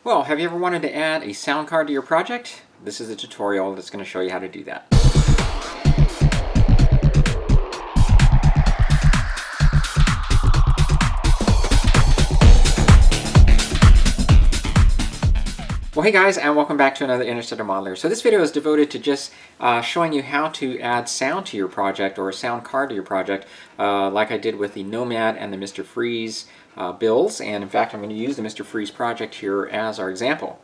Well, have you ever wanted to add a sound card to your project? This is a tutorial that's going to show you how to do that. Well, hey guys, and welcome back to another Interstellar Modeler. So this video is devoted to just showing you how to add sound to your project or a sound card to your project, like I did with the Nomad and the Mr. Freeze builds. And in fact, I'm going to use the Mr. Freeze project here as our example.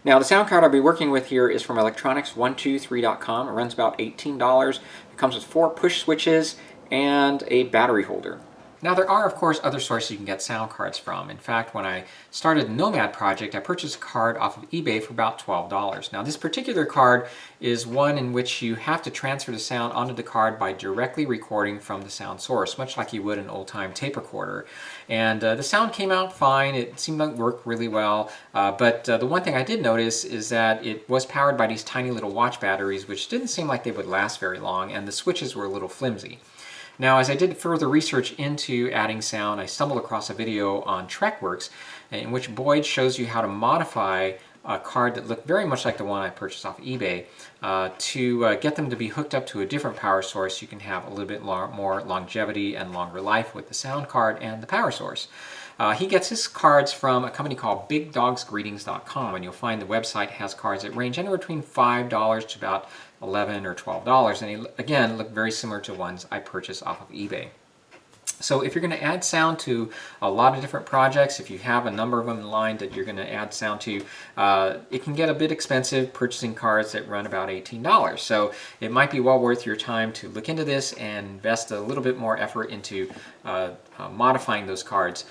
Now, the sound card I'll be working with here is from Electronics123.com. It runs about $18. It comes with 4 push switches and a battery holder. Now, there are, of course, other sources you can get sound cards from. In fact, when I started the Nomad project, I purchased a card off of eBay for about $12. Now, this particular card is one in which you have to transfer the sound onto the card by directly recording from the sound source, much like you would an old-time tape recorder. And the sound came out fine. It seemed to work really well. But the one thing I did notice is that it was powered by these tiny little watch batteries, which didn't seem like they would last very long, and the switches were a little flimsy. Now, as I did further research into adding sound, I stumbled across a video on TrekWorks in which Boyd shows you how to modify a card that looked very much like the one I purchased off eBay to get them to be hooked up to a different power source. You can have a little bit more longevity and longer life with the sound card and the power source. He gets his cards from a company called BigDogsGreetings.com, and you'll find the website has cards that range anywhere between $5 to about $11 or $12, and they, again, look very similar to ones I purchased off of eBay. So if you're going to add sound to a lot of different projects, if you have a number of them in line that you're going to add sound to, it can get a bit expensive purchasing cards that run about $18. So it might be well worth your time to look into this and invest a little bit more effort into modifying those cards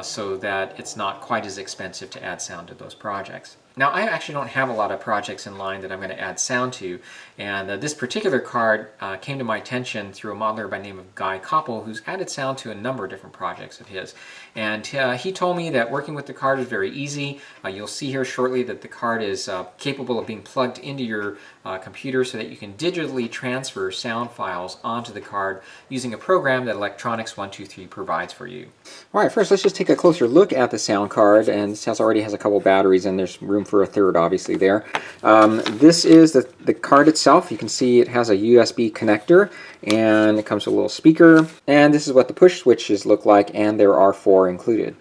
so that it's not quite as expensive to add sound to those projects. Now, I actually don't have a lot of projects in line that I'm going to add sound to, and this particular card came to my attention through a modeler by the name of Guy Koppel, who's added sound to a number of different projects of his. And he told me that working with the card is very easy. You'll see here shortly that the card is capable of being plugged into your computer so that you can digitally transfer sound files onto the card using a program that Electronics123 provides for you. All right, first let's just take a closer look at the sound card, and this already has a couple batteries and there's room for a third obviously there. This is the card itself. You can see it has a USB connector and it comes with a little speaker, and this is what the push switches look like, and there are 4 included.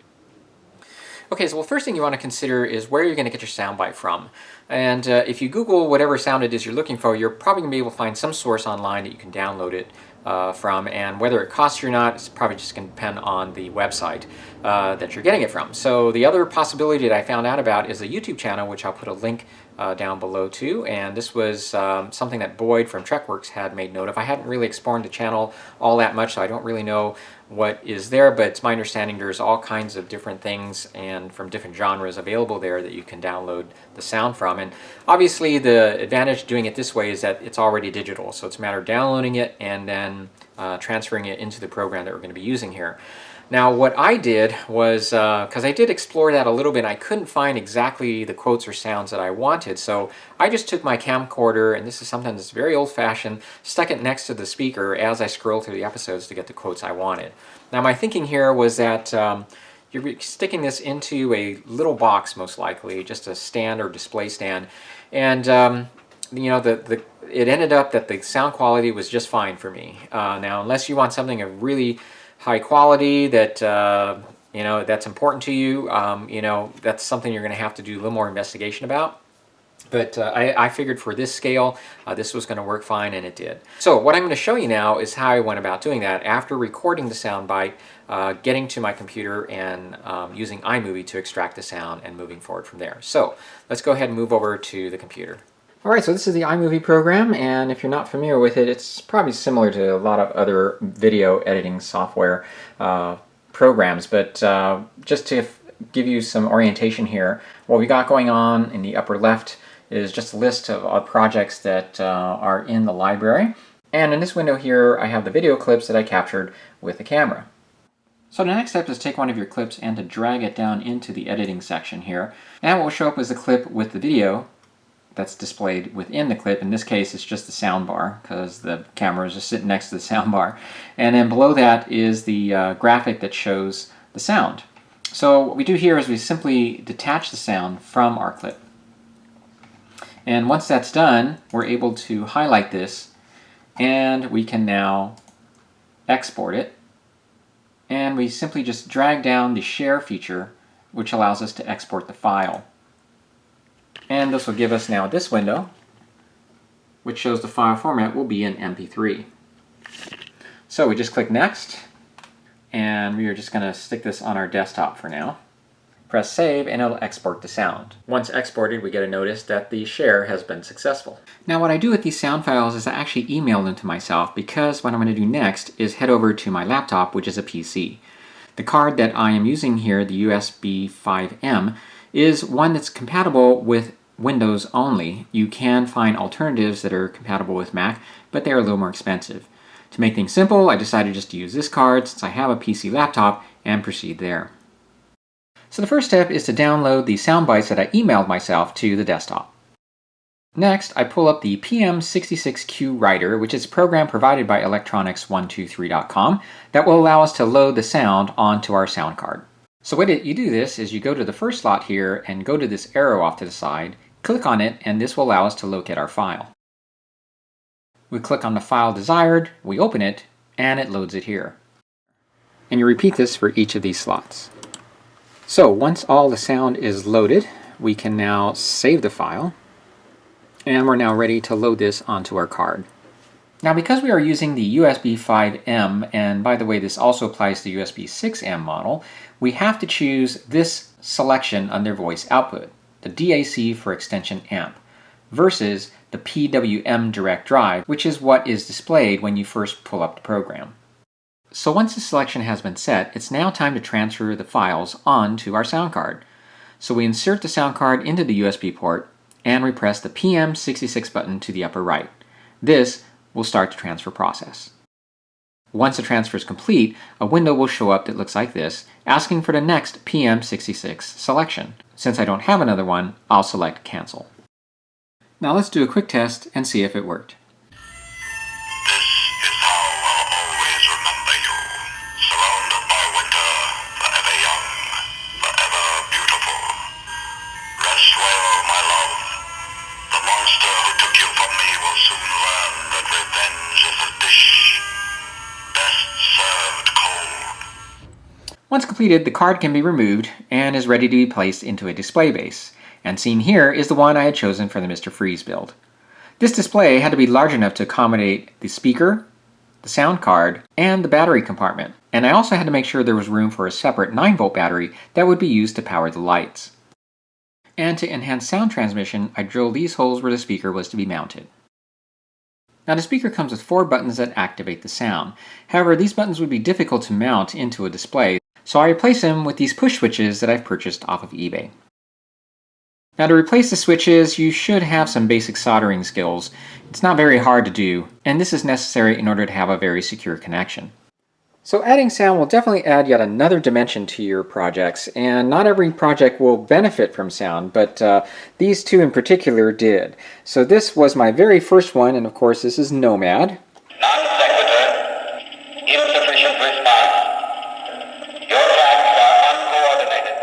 Okay, so the first thing you want to consider is where you're going to get your soundbite from. And if you Google whatever sound it is you're looking for, you're probably going to be able to find some source online that you can download it from, and whether it costs you or not, it's probably just going to depend on the website that you're getting it from. So the other possibility that I found out about is a YouTube channel, which I'll put a link down below too, and this was something that Boyd from TrekWorks had made note of. I hadn't really explored the channel all that much, so I don't really know what is there, but it's my understanding there's all kinds of different things and from different genres available there that you can download the sound from. And obviously the advantage of doing it this way is that it's already digital, so it's a matter of downloading it and then transferring it into the program that we're going to be using here. Now, what I did was, because I did explore that a little bit, I couldn't find exactly the quotes or sounds that I wanted, so I just took my camcorder, and this is something that's very old-fashioned, stuck it next to the speaker as I scrolled through the episodes to get the quotes I wanted. Now, my thinking here was that you're sticking this into a little box, most likely, just a stand or display stand, and you know, it ended up that the sound quality was just fine for me. Now, unless you want something of really high quality that you know, that's important to you, you know, that's something you're going to have to do a little more investigation about. But I figured for this scale, this was going to work fine, and it did. So what I'm going to show you now is how I went about doing that after recording the sound bite, getting to my computer and using iMovie to extract the sound and moving forward from there. So let's go ahead and move over to the computer. Alright, so this is the iMovie program, and if you're not familiar with it, it's probably similar to a lot of other video editing software programs, but just to give you some orientation here, what we got going on in the upper left is just a list of projects that are in the library, and in this window here I have the video clips that I captured with the camera. So the next step is to take one of your clips and to drag it down into the editing section here, and what will show up is the clip with the video that's displayed within the clip. In this case, it's just the sound bar because the camera is just sitting next to the sound bar. And then below that is the graphic that shows the sound. So what we do here is we simply detach the sound from our clip. And once that's done, we're able to highlight this, and we can now export it. And we simply just drag down the share feature, which allows us to export the file. And this will give us now this window, which shows the file format will be in MP3. So we just click Next, and we are just going to stick this on our desktop for now. Press Save, and it'll export the sound. Once exported, we get a notice that the share has been successful. Now what I do with these sound files is I actually email them to myself, because what I'm going to do next is head over to my laptop, which is a PC. The card that I am using here, the USB5M, is one that's compatible with Windows only. You can find alternatives that are compatible with Mac, but they're a little more expensive. To make things simple, I decided just to use this card since I have a PC laptop and proceed there. So the first step is to download the sound bites that I emailed myself to the desktop. Next, I pull up the PM66 writer, which is a program provided by Electronics123.com that will allow us to load the sound onto our sound card. So the way that you do this is you go to the first slot here and go to this arrow off to the side, click on it, and this will allow us to locate our file. We click on the file desired, we open it, and it loads it here. And you repeat this for each of these slots. So once all the sound is loaded, we can now save the file, and we're now ready to load this onto our card. Now because we are using the USB5M, and by the way this also applies to the USB6M model, we have to choose this selection under voice output, the DAC for extension amp, versus the PWM direct drive, which is what is displayed when you first pull up the program. So once the selection has been set, it's now time to transfer the files onto our sound card. So we insert the sound card into the USB port, and we press the PM66 button to the upper right. This will start the transfer process. Once the transfer is complete, a window will show up that looks like this, asking for the next PM66 selection. Since I don't have another one, I'll select Cancel. Now let's do a quick test and see if it worked. Once completed, the card can be removed and is ready to be placed into a display base. And seen here is the one I had chosen for the Mr. Freeze build. This display had to be large enough to accommodate the speaker, the sound card, and the battery compartment. And I also had to make sure there was room for a separate 9-volt battery that would be used to power the lights. And to enhance sound transmission, I drilled these holes where the speaker was to be mounted. Now the speaker comes with 4 buttons that activate the sound. However, these buttons would be difficult to mount into a display, so I replace them with these push switches that I've purchased off of eBay. Now to replace the switches, you should have some basic soldering skills. It's not very hard to do, and this is necessary in order to have a very secure connection. So adding sound will definitely add yet another dimension to your projects, and not every project will benefit from sound, but these two in particular did. So this was my very first one, and of course this is Nomad. Non-sequitur, insufficient response. Your facts are uncoordinated.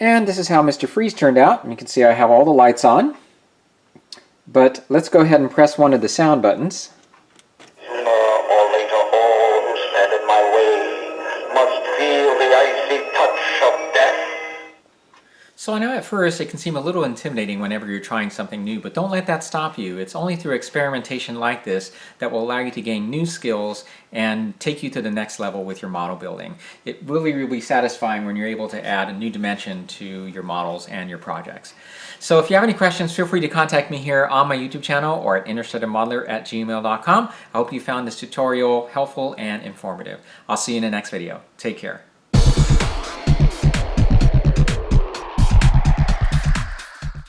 And this is how Mr. Freeze turned out. You can see I have all the lights on. But let's go ahead and press one of the sound buttons. Sooner or later, all who stand in my way must feel the icy touch of death. So I know at first it can seem a little intimidating whenever you're trying something new, but don't let that stop you. It's only through experimentation like this that will allow you to gain new skills and take you to the next level with your model building. It really, really satisfying when you're able to add a new dimension to your models and your projects. So if you have any questions, feel free to contact me here on my YouTube channel or at interstellarmodeler@gmail.com. I hope you found this tutorial helpful and informative. I'll see you in the next video. Take care.